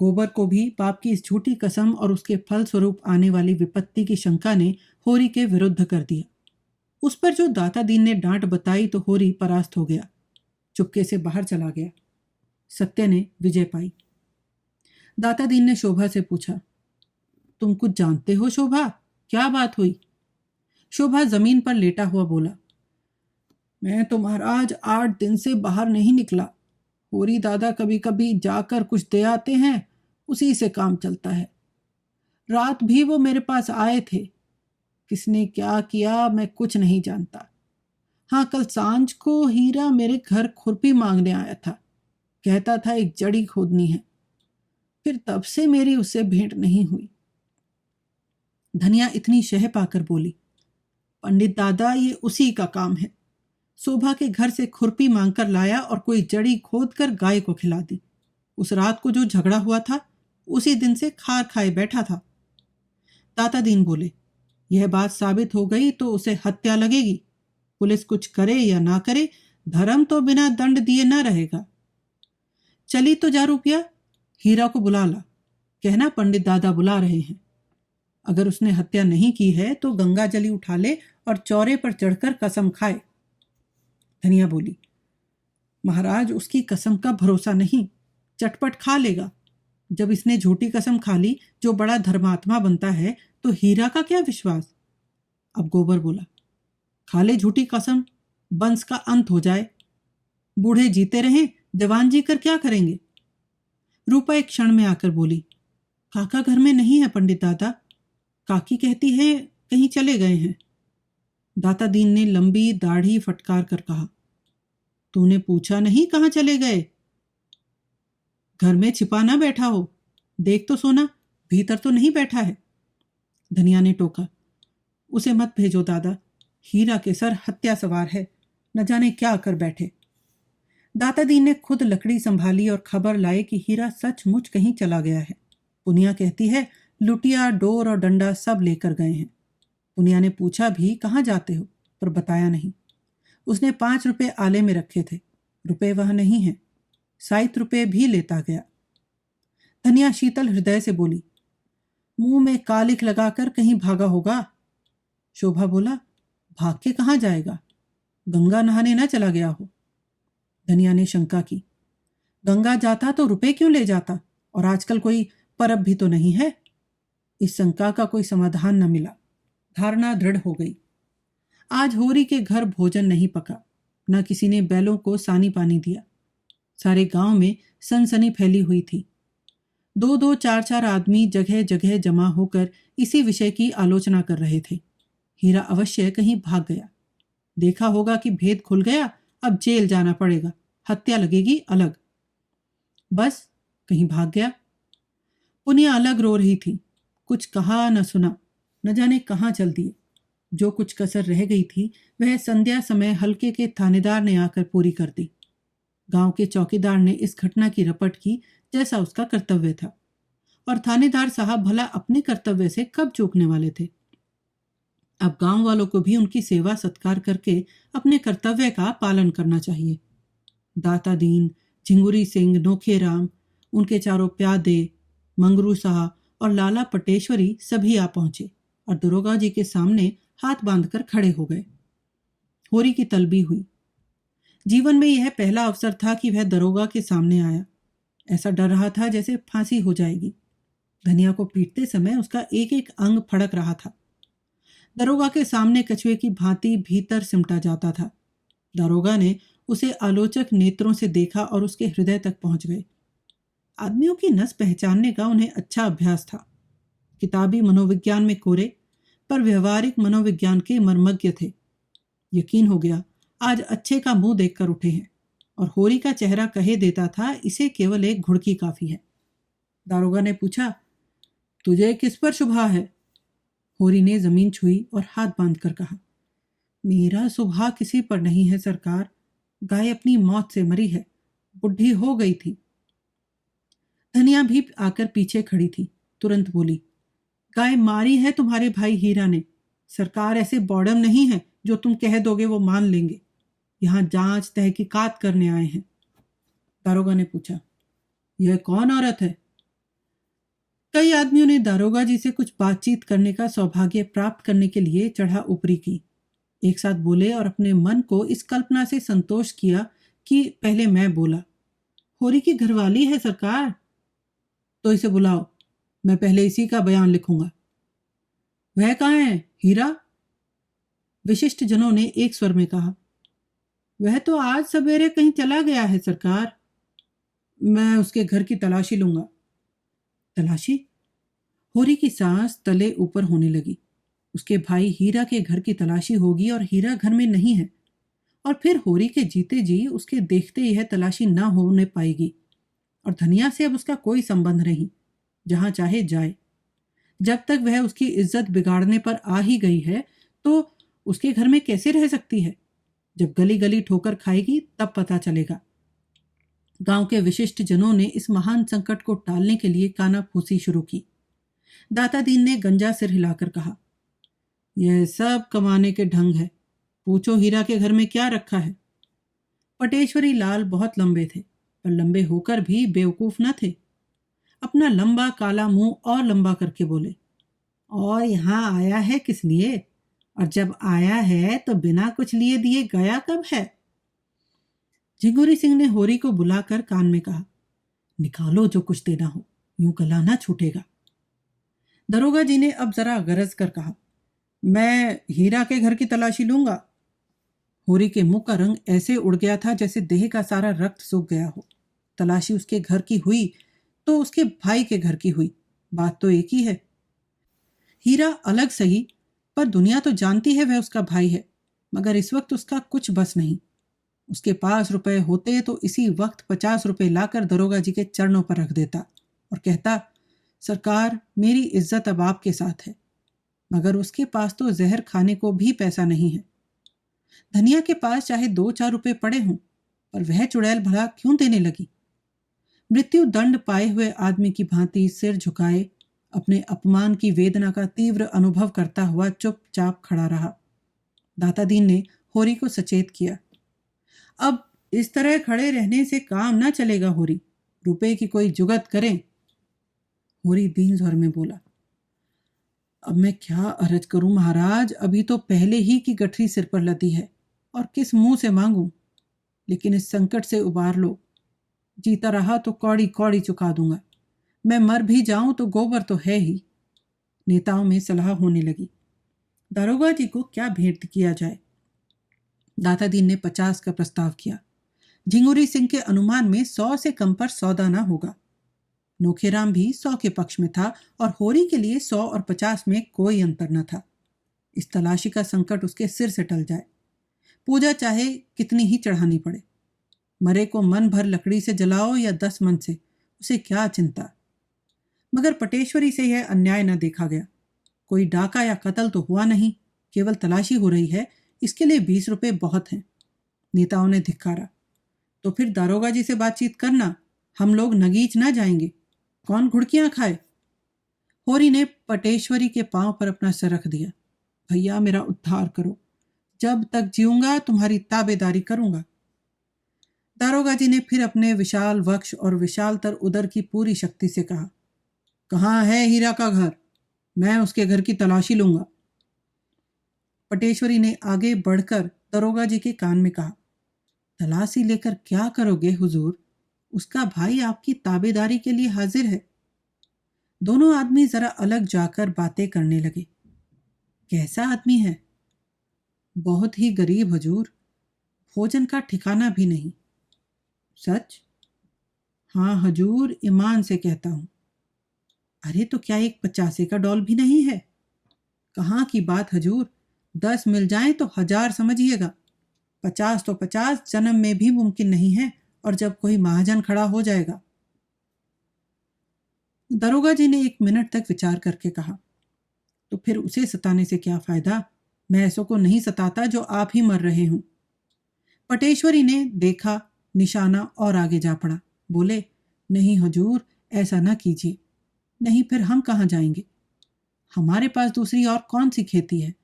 गोबर को भी बाप की इस झूठी कसम और उसके फल स्वरूप आने वाली विपत्ति की शंका ने होरी के विरुद्ध कर दिया। उस पर जो दाता दीन ने डांट बताई तो होरी परास्त हो गया, चुपके से बाहर चला गया। सत्य ने विजय पाई। दाता दीन ने शोभा से पूछा, तुम कुछ जानते हो शोभा, क्या बात हुई? शोभा जमीन पर लेटा हुआ बोला, मैं तो महाराज 8 दिन से बाहर नहीं निकला। होरी दादा कभी कभी जाकर कुछ दे आते हैं, उसी से काम चलता है। रात भी वो मेरे पास आए थे, किसने क्या किया मैं कुछ नहीं जानता। हाँ, कल सांझ को हीरा मेरे घर खुरपी मांगने आया था, कहता था एक जड़ी खोदनी है। फिर तब से मेरी उससे भेंट नहीं हुई। धनिया इतनी शह पाकर बोली, पंडित दादा ये उसी का काम है। शोभा के घर से खुरपी मांगकर लाया और कोई जड़ी खोदकर गाय को खिला दी। उस रात को जो झगड़ा हुआ था उसी दिन से खार खाए बैठा था। दाता दीन बोले, यह बात साबित हो गई तो उसे हत्या लगेगी। पुलिस कुछ करे या ना करे, धर्म तो बिना दंड दिए ना रहेगा। चली तो जा रुपया, हीरा को बुला ला, कहना पंडित दादा बुला रहे हैं। अगर उसने हत्या नहीं की है तो गंगा जली उठा ले और चौरे पर चढ़कर कसम खाए। धनिया बोली, महाराज उसकी कसम का भरोसा नहीं, चटपट खा लेगा। जब इसने झूठी कसम खा ली जो बड़ा धर्मात्मा बनता है तो हीरा का क्या विश्वास। अब गोबर बोला, खा ले झूठी कसम, वंश का अंत हो जाए। बूढ़े जीते रहें, जवान जी कर क्या करेंगे। रूपा एक क्षण में आकर बोली, काका घर में नहीं है पंडित दादा, काकी कहती है कहीं चले गए हैं। दाता दीन ने लंबी दाढ़ी फटकार कर कहा, तूने पूछा नहीं कहाँ चले गए? घर में छिपा ना बैठा हो, देख तो सोना, भीतर तो नहीं बैठा है। धनिया ने टोका, उसे मत भेजो दादा, हीरा के सर हत्या सवार है, न जाने क्या कर बैठे। दाता दीन ने खुद लकड़ी संभाली और खबर लाए कि हीरा सचमुच कहीं चला गया है। पुनिया कहती है लुटिया, डोर और डंडा सब लेकर गए हैं। पुनिया ने पूछा भी कहाँ जाते हो, पर बताया नहीं। उसने 5 रुपए आले में रखे थे, रुपए वह नहीं है। 60 रुपए भी लेता गया। धनिया शीतल हृदय से बोली, मुंह में कालिख लगाकर कहीं भागा होगा। शोभा बोला, भाग के कहाँ जाएगा, गंगा नहाने ना चला गया हो। धनिया ने शंका की, गंगा जाता तो रुपए क्यों ले जाता, और आजकल कोई परब भी तो नहीं है। इस शंका का कोई समाधान न मिला। धारणा दृढ़ हो गई। आज होरी के घर भोजन नहीं पका, न किसी ने बैलों को सानी पानी दिया। सारे गांव में सनसनी फैली हुई थी। 2-2, 4-4 आदमी जगह जगह जमा होकर इसी विषय की आलोचना कर रहे थे। हीरा अवश्य कहीं भाग गया। देखा होगा कि भेद खुल गया, अब जेल जाना पड़ेगा, हत्या लगेगी अलग। बस कहीं भाग गया। पुनिया अलग रो रही थी, कुछ कहा न सुना, न जाने कहाँ चल दिए। जो कुछ कसर रह गई थी वह संध्या समय हल्के के थानेदार ने आकर पूरी कर दी। गांव के चौकीदार ने इस घटना की रपट की जैसा उसका कर्तव्य था। और थानेदार साहब भला अपने कर्तव्य से कब चूकने वाले थे। अब गांव वालों को भी उनकी सेवा सत्कार करके अपने कर्तव्य का पालन करना चाहिए। दाता दीन, झिंगुरी सिंह, नोखेराम, उनके चारों प्यादे, मंगरू साहब और लाला पटेश्वरी सभी आ पहुंचे और दरोगा जी के सामने हाथ बांधकर खड़े हो गए। होरी की तलबी हुई। जीवन में यह पहला अवसर था कि वह दरोगा के सामने आया। ऐसा डर रहा था जैसे फांसी हो जाएगी। धनिया को पीटते समय उसका एक एक अंग फड़क रहा था। दरोगा के सामने कछुए की भांति भीतर सिमटा जाता था। दरोगा ने उसे आलोचक नेत्रों से देखा और उसके हृदय तक पहुंच गए। आदमियों की नस पहचानने का उन्हें अच्छा अभ्यास था। किताबी मनोविज्ञान में कोरे, पर व्यवहारिक मनोविज्ञान के मर्मज्ञ थे। यकीन हो गया आज अच्छे का मुंह देखकर उठे हैं, और होरी का चेहरा कहे देता था इसे केवल एक घुड़की काफी है। दारोगा ने पूछा, तुझे किस पर शुभा है? होरी ने जमीन छुई और हाथ बांधकर कहा, मेरा शुभा किसी पर नहीं है सरकार। गाय अपनी मौत से मरी है, बुढ़ी हो गई थी। धनिया भी आकर पीछे खड़ी थी। तुरंत बोली, गाय मारी है तुम्हारे भाई हीरा ने। सरकार ऐसे बॉडम नहीं है जो तुम कह दोगे वो मान लेंगे। यहां जांच तहकीकात करने आए हैं। दारोगा ने पूछा, यह कौन औरत है? कई आदमियों ने दारोगा जी से कुछ बातचीत करने का सौभाग्य प्राप्त करने के लिए चढ़ा ऊपरी की। एक साथ बोले और अपने मन को इस कल्पना से संतोष किया कि पहले मैं बोला, होरी की घरवाली है सरकार। तो इसे बुलाओ, मैं पहले इसी का बयान लिखूंगा। वह कहाँ है, हीरा? विशिष्ट जनों ने एक स्वर में कहा, वह तो आज सवेरे कहीं चला गया है सरकार। मैं उसके घर की तलाशी लूंगा। तलाशी? होरी की सांस तले ऊपर होने लगी। उसके भाई हीरा के घर की तलाशी होगी और हीरा घर में नहीं है, और फिर होरी के जीते जी उसके देखते यह तलाशी ना होने पाएगी। और धनिया से अब उसका कोई संबंध नहीं, जहां चाहे जाए। जब तक वह उसकी इज्जत बिगाड़ने पर आ ही गई है तो उसके घर में कैसे रह सकती है? जब गली गली ठोकर खाएगी तब पता चलेगा। गांव के विशिष्ट जनों ने इस महान संकट को टालने के लिए कानाफूसी शुरू की। दाता दीन ने गंजा सिर हिलाकर कहा, यह सब कमाने के ढंग है। पूछो हीरा के घर में क्या रखा है। पटेश्वरी लाल बहुत लंबे थे, पर लंबे होकर भी बेवकूफ न थे। अपना लंबा काला मुंह और लंबा करके बोले, और यहां आया है किस लिए? और जब आया है तो बिना कुछ लिए दिए गया कब है? झिंगुरी सिंह ने होरी को बुलाकर कान में कहा, निकालो जो कुछ देना हो, यूं गला ना छूटेगा। दरोगा जी ने अब जरा गरज कर कहा, मैं हीरा के घर की तलाशी लूंगा। होरी के मुंह का रंग ऐसे उड़ गया था जैसे देह का सारा रक्त सूख गया हो। तलाशी उसके घर की हुई तो उसके भाई के घर की हुई, बात तो एक ही है। हीरा अलग सही, पर दुनिया तो जानती है वह उसका भाई है। मगर इस वक्त उसका कुछ बस नहीं। उसके पास रुपए होते तो इसी वक्त 50 रुपए लाकर दरोगा जी के चरणों पर रख देता और कहता, सरकार मेरी इज्जत अब आपके साथ है। मगर उसके पास तो जहर खाने को भी पैसा नहीं है। धनिया के पास चाहे 2-4 रुपए पड़े हों, पर वह चुड़ैल भला क्यों देने लगी? मृत्यु दंड पाए हुए आदमी की भांति सिर झुकाए अपने अपमान की वेदना का तीव्र अनुभव करता हुआ चुपचाप खड़ा रहा। दाता दीन ने होरी को सचेत किया, अब इस तरह खड़े रहने से काम ना चलेगा होरी, रुपए की कोई जुगत करें। होरी दीन स्वर में बोला, अब मैं क्या अर्ज करूं महाराज, अभी तो पहले ही की गठरी सिर पर लदी है और किस मुंह से मांगूं। लेकिन इस संकट से उबार लो। जीता रहा तो कौड़ी कौड़ी चुका दूंगा, मैं मर भी जाऊं तो गोबर तो है ही। नेताओं में सलाह होने लगी, दारोगा जी को क्या भेंट किया जाए। दाता दीन ने 50 का प्रस्ताव किया। झिंगुरी सिंह के अनुमान में 100 से कम पर सौदा ना होगा। नोखेराम भी 100 के पक्ष में था और होरी के लिए 100 और 50 में कोई अंतर न था। इस तलाशी का संकट उसके सिर से टल जाए, पूजा चाहे कितनी ही चढ़ानी पड़े। मरे को मन भर लकड़ी से जलाओ या 10 मन से, उसे क्या चिंता। मगर पटेश्वरी से यह अन्याय न देखा गया। कोई डाका या कत्ल तो हुआ नहीं, केवल तलाशी हो रही है, इसके लिए 20 रुपए बहुत हैं। नेताओं ने धिक्कारा, तो फिर दारोगा जी से बातचीत करना, हम लोग नगीच ना जाएंगे। कौन घुड़कियां खाए, होरी ने पटेश्वरी के पांव पर अपना सर रख दिया। भैया मेरा उद्धार करो, जब तक जीऊंगा तुम्हारी ताबेदारी करूंगा। दारोगा जी ने फिर अपने विशाल वक्ष और विशालतर उदर की पूरी शक्ति से कहा, कहाँ है हीरा का घर? मैं उसके घर की तलाशी लूंगा। पटेश्वरी ने आगे बढ़कर दारोगा जी के कान में कहा, तलाशी लेकर क्या करोगे हुजूर? उसका भाई आपकी ताबेदारी के लिए हाजिर है। दोनों आदमी जरा अलग जाकर बातें करने लगे। कैसा आदमी है? बहुत ही गरीब हुजूर, भोजन का ठिकाना भी नहीं। सच? हाँ हजूर, ईमान से कहता हूं। अरे तो क्या एक 50 का डॉल भी नहीं है? कहाँ की बात हजूर, 10 मिल जाए तो 1000 समझिएगा। 50 तो 50 जन्म में भी मुमकिन नहीं है, और जब कोई महाजन खड़ा हो जाएगा। दरोगा जी ने 1 मिनट तक विचार करके कहा, तो फिर उसे सताने से क्या फायदा? मैं ऐसों को नहीं सताता जो आप ही मर रहे हों। पटेश्वरी ने देखा निशाना और आगे जा पड़ा। बोले, नहीं हुजूर, ऐसा ना कीजिए। नहीं फिर हम कहाँ जाएंगे? हमारे पास दूसरी और कौन सी खेती है?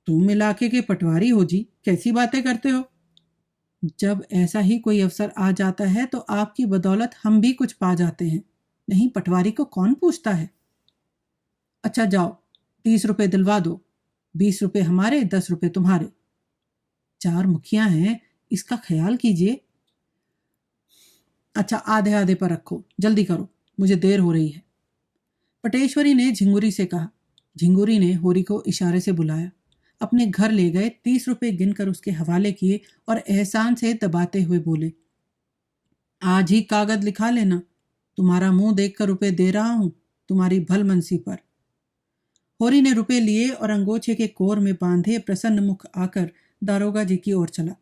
तुम इलाके के पटवारी हो जी, कैसी बातें करते हो? जब ऐसा ही कोई अवसर आ जाता है तो आपकी बदौलत हम भी कुछ पा जाते हैं। नहीं, पटवारी को कौन पूछता है? अच्छा जाओ, 30 रुपए दिलवा दो। 20 रुपए हमारे, 10 रुपए तुम्हारे। 4 मुखिया हैं, इसका ख्याल कीजिए। अच्छा आधे आधे पर रखो, जल्दी करो, मुझे देर हो रही है। पटेश्वरी ने झिंगुरी से कहा। झिंगुरी ने होरी को इशारे से बुलाया, अपने घर ले गए, 30 रुपए गिनकर उसके हवाले किए और एहसान से दबाते हुए बोले, आज ही कागज लिखा लेना। तुम्हारा मुंह देखकर रुपए दे रहा हूं, तुम्हारी भलमनसी पर। होरी ने रुपए लिए और अंगोछे के कोर में बांधे प्रसन्न मुख आकर दारोगा जी की ओर चला।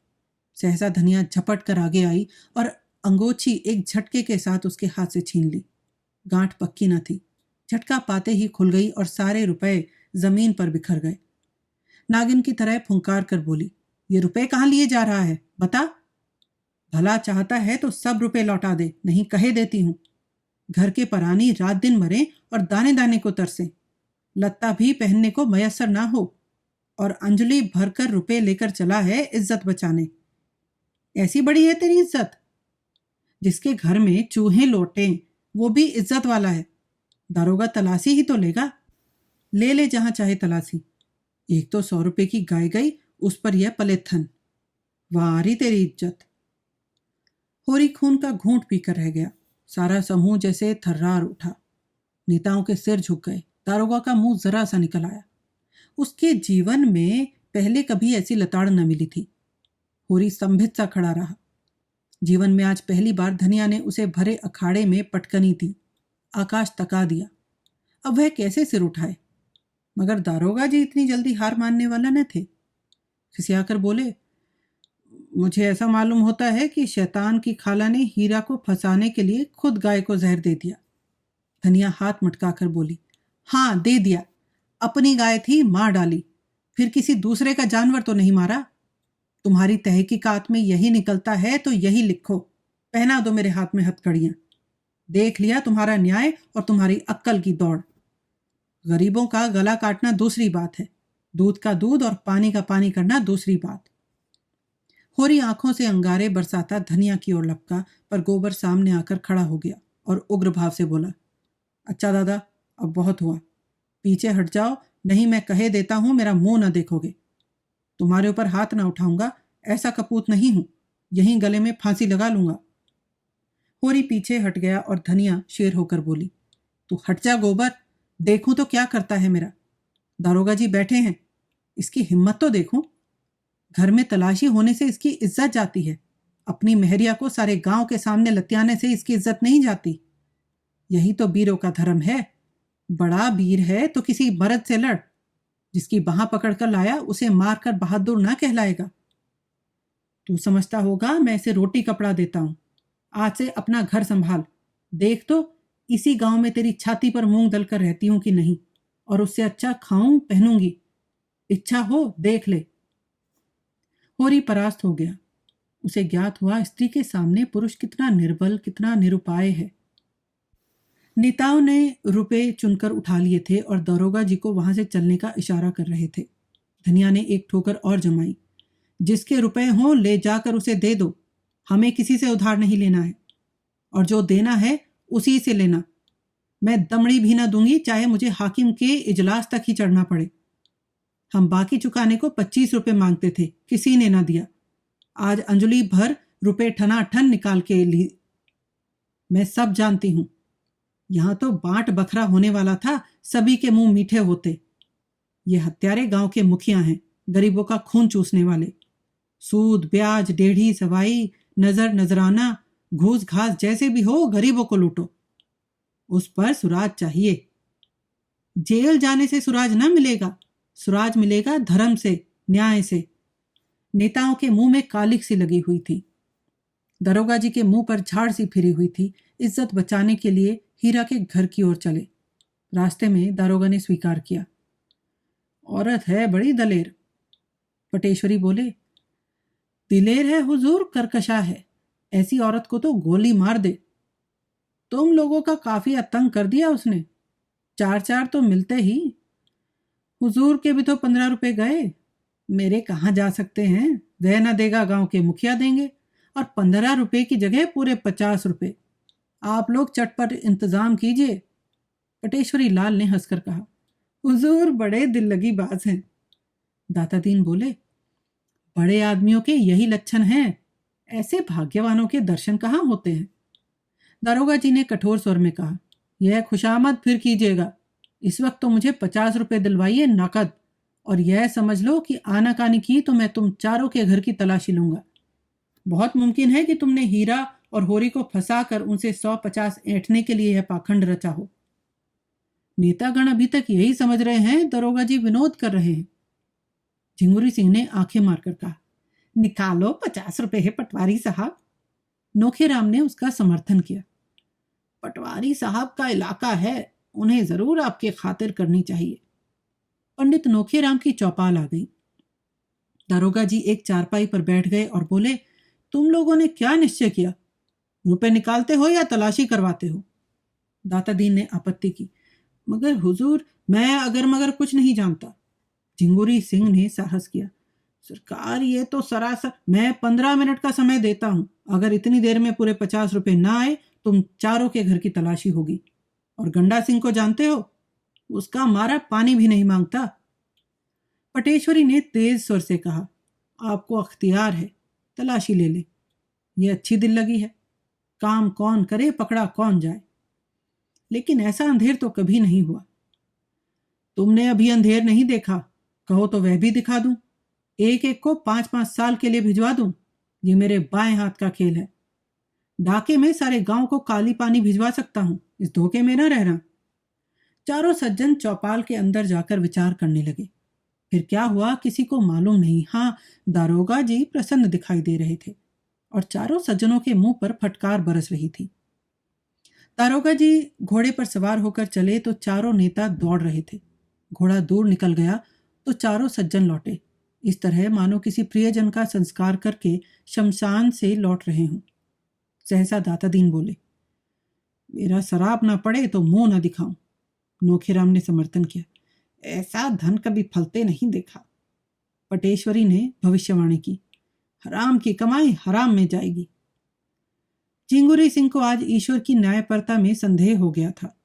सहसा धनिया झपट कर आगे आई और अंगोछी एक झटके के साथ उसके हाथ से छीन ली। गांठ पक्की न थी, झटका पाते ही खुल गई और सारे रुपए जमीन पर बिखर गए। नागिन की तरह फुंकार कर बोली, ये रुपए कहाँ लिए जा रहा है, बता। भला चाहता है तो सब रुपए लौटा दे, नहीं कहे देती हूं। घर के परानी रात दिन मरे और दाने दाने को तरसे, लत्ता भी पहनने को मयसर ना हो, और अंजलि भरकर रुपए लेकर चला है इज्जत बचाने। ऐसी बड़ी है तेरी इज्जत? जिसके घर में चूहे लौटे वो भी इज्जत वाला है। दारोगा तलाशी ही तो लेगा। ले ले जहां चाहे तलाशी। एक तो 100 रुपए की गाय गई, उस पर यह पलेथन। वारी तेरी इज्जत। होरी खून का घूंट पीकर रह गया। सारा समूह जैसे थर्रार उठा। नेताओं के सिर झुक गए। दारोगा का मुंह जरा सा निकल आया। उसके जीवन में पहले कभी ऐसी लताड़ न मिली थी। होरी स्तंभित सा खड़ा रहा। जीवन में आज पहली बार धनिया ने उसे भरे अखाड़े में पटकनी दी। आकाश तका दिया। अब वह कैसे सिर उठाए? मगर दारोगा जी इतनी जल्दी हार मानने वाला न थे। खिसियाकर बोले, मुझे ऐसा मालूम होता है कि शैतान की खाला ने हीरा को फंसाने के लिए खुद गाय को जहर दे दिया। धनिया हाथ मटकाकर बोली, हाँ दे दिया। अपनी गाय थी, मार डाली। फिर किसी दूसरे का जानवर तो नहीं मारा। तुम्हारी तहकीकात में यही निकलता है तो यही लिखो। पहना दो मेरे हाथ में हथकड़ियां। देख लिया तुम्हारा न्याय और तुम्हारी अक्कल की दौड़। गरीबों का गला काटना दूसरी बात है, दूध का दूध और पानी का पानी करना दूसरी बात। होरी आंखों से अंगारे बरसाता धनिया की ओर लपका, पर गोबर सामने आकर खड़ा हो गया और उग्र भाव से बोला, अच्छा दादा, अब बहुत हुआ। पीछे हट जाओ, नहीं मैं कहे देता हूं मेरा मुंह न देखोगे। तुम्हारे ऊपर हाथ ना उठाऊंगा, ऐसा कपूत नहीं हूं। यहीं गले में फांसी लगा लूंगा। होरी पीछे हट गया और धनिया शेर होकर बोली, तू हट जा गोबर, देखूं तो क्या करता है मेरा। दारोगा जी बैठे हैं, इसकी हिम्मत तो देखूं। घर में तलाशी होने से इसकी इज्जत जाती है। अपनी मेहरिया को सारे गांव के सामने लतियाने से इसकी इज्जत नहीं जाती। यही तो बीरों का धर्म है। बड़ा वीर है तो किसी मर्द से लड़। जिसकी बाह पकड़कर लाया उसे मारकर बहादुर ना कहलाएगा। तू समझता होगा मैं इसे रोटी कपड़ा देता हूं। आज से अपना घर संभाल। देख तो इसी गांव में तेरी छाती पर मूंग दलकर रहती हूं कि नहीं, और उससे अच्छा खाऊं पहनूंगी। इच्छा हो देख ले। होरी परास्त हो गया। उसे ज्ञात हुआ स्त्री के सामने पुरुष कितना निर्बल, कितना निरुपाय है। नेताओं ने रुपए चुनकर उठा लिए थे और दरोगा जी को वहां से चलने का इशारा कर रहे थे। धनिया ने एक ठोकर और जमाई। जिसके रुपए हों ले जाकर उसे दे दो, हमें किसी से उधार नहीं लेना है, और जो देना है उसी से लेना। मैं दमड़ी भी ना दूंगी, चाहे मुझे हाकिम के इजलास तक ही चढ़ना पड़े। हम बाकी चुकाने को 25 रुपए मांगते थे, किसी ने ना दिया। आज अंजलि भर रुपए ठनाठन निकाल के ली। मैं सब जानती हूं। यहां तो बांट बखरा होने वाला था, सभी के मुंह मीठे होते। ये हत्यारे गांव के मुखिया हैं, गरीबों का खून चूसने वाले। सूद ब्याज डेढ़ी सवाई नजर नजराना घूस घास जैसे भी हो गरीबों को लूटो। उस पर सुराज चाहिए। जेल जाने से सुराज न मिलेगा, सुराज मिलेगा धर्म से, न्याय से। नेताओं के मुंह में कालिक सी लगी हुई थी। दरोगा जी के मुंह पर झाड़ सी फिरी हुई थी। इज्जत बचाने के लिए हीरा के घर की ओर चले। रास्ते में दारोगा ने स्वीकार किया, औरत है बड़ी दलेर। पटेश्वरी बोले, दिलेर है हुजूर, करकशा है। ऐसी औरत को तो गोली मार दे। तुम लोगों का काफी अतंग कर दिया उसने। 4-4 तो मिलते ही। हुजूर के भी तो 15 रुपए गए, मेरे कहाँ जा सकते हैं। वह ना देगा, गांव के मुखिया देंगे, और 15 रुपए की जगह पूरे 50 रुपए। आप लोग चटपट इंतजाम कीजिए। पटेश्वरी लाल ने हंसकर कहा, हुजूर बड़े दिल लगी बाज हैं। दाता दीन बोले, बड़े आदमियों के यही लक्षण हैं, ऐसे भाग्यवानों के दर्शन कहाँ होते हैं। दारोगा जी ने कठोर स्वर में कहा, यह खुशामद फिर कीजिएगा। इस वक्त तो मुझे 50 रुपए दिलवाइए नकद, और यह समझ लो कि आनाकानी की तो मैं तुम चारों के घर की तलाशी लूंगा। बहुत मुमकिन है कि तुमने हीरा और होरी को फंसाकर उनसे 100-50 ऐंठने के लिए यह पाखंड रचा हो। नेतागण अभी तक यही समझ रहे हैं दरोगा जी विनोद कर रहे हैं। झिंगुरी सिंह ने आंखें मारकर कहा, निकालो 50 रुपए है पटवारी साहब। नोखेराम ने उसका समर्थन किया। पटवारी साहब का इलाका है, उन्हें जरूर आपकी खातिर करनी चाहिए। पंडित नोखेराम की चौपाल आ गई। दारोगा जी एक चारपाई पर बैठ गए और बोले, तुम लोगों ने क्या निश्चय किया? रुपए निकालते हो या तलाशी करवाते हो? दाता दीन ने आपत्ति की, मगर हुजूर मैं अगर मगर कुछ नहीं जानता। झिंगुरी सिंह ने साहस किया, सरकार ये तो सरासर। मैं 15 मिनट का समय देता हूं, अगर इतनी देर में पूरे 50 रुपए ना आए तुम चारों के घर की तलाशी होगी। और गंडा सिंह को जानते हो, उसका मारा पानी भी नहीं मांगता। पटेश्वरी ने तेज स्वर से कहा, आपको अख्तियार है, तलाशी ले ले। ये अच्छी दिल लगी है, काम कौन करे पकड़ा कौन जाए। लेकिन ऐसा अंधेर तो कभी नहीं हुआ। तुमने अभी अंधेर नहीं देखा, कहो तो वह भी दिखा दूं। एक एक को 5-5 साल के लिए भिजवा दूं। ये मेरे बाएं हाथ का खेल है। डाके में सारे गांव को काली पानी भिजवा सकता हूं, इस धोखे में न रहना। चारों सज्जन चौपाल के अंदर जाकर विचार करने लगे। फिर क्या हुआ किसी को मालूम नहीं। हाँ, दारोगा जी प्रसन्न दिखाई दे रहे थे और चारों सज्जनों के मुंह पर फटकार बरस रही थी। दारोगा जी घोड़े पर सवार होकर चले तो चारों नेता दौड़ रहे थे। घोड़ा दूर निकल गया तो चारों सज्जन लौटे, इस तरह मानो किसी प्रियजन का संस्कार करके शमशान से लौट रहे हों। सहसा दाता दीन बोले, मेरा शराब ना पड़े तो मुंह ना दिखाऊं। नोखेराम ने समर्थन किया, ऐसा धन कभी फलते नहीं देखा। पटेश्वरी ने भविष्यवाणी की, हराम की कमाई हराम में जाएगी। झिंगुरी सिंह को आज ईश्वर की न्यायपरता में संदेह हो गया था।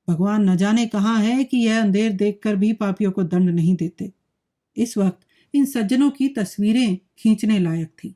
भगवान न जाने कहाँ है कि यह अंधेर देखकर भी पापियों को दंड नहीं देते। इस वक्त इन सज्जनों की तस्वीरें खींचने लायक थी।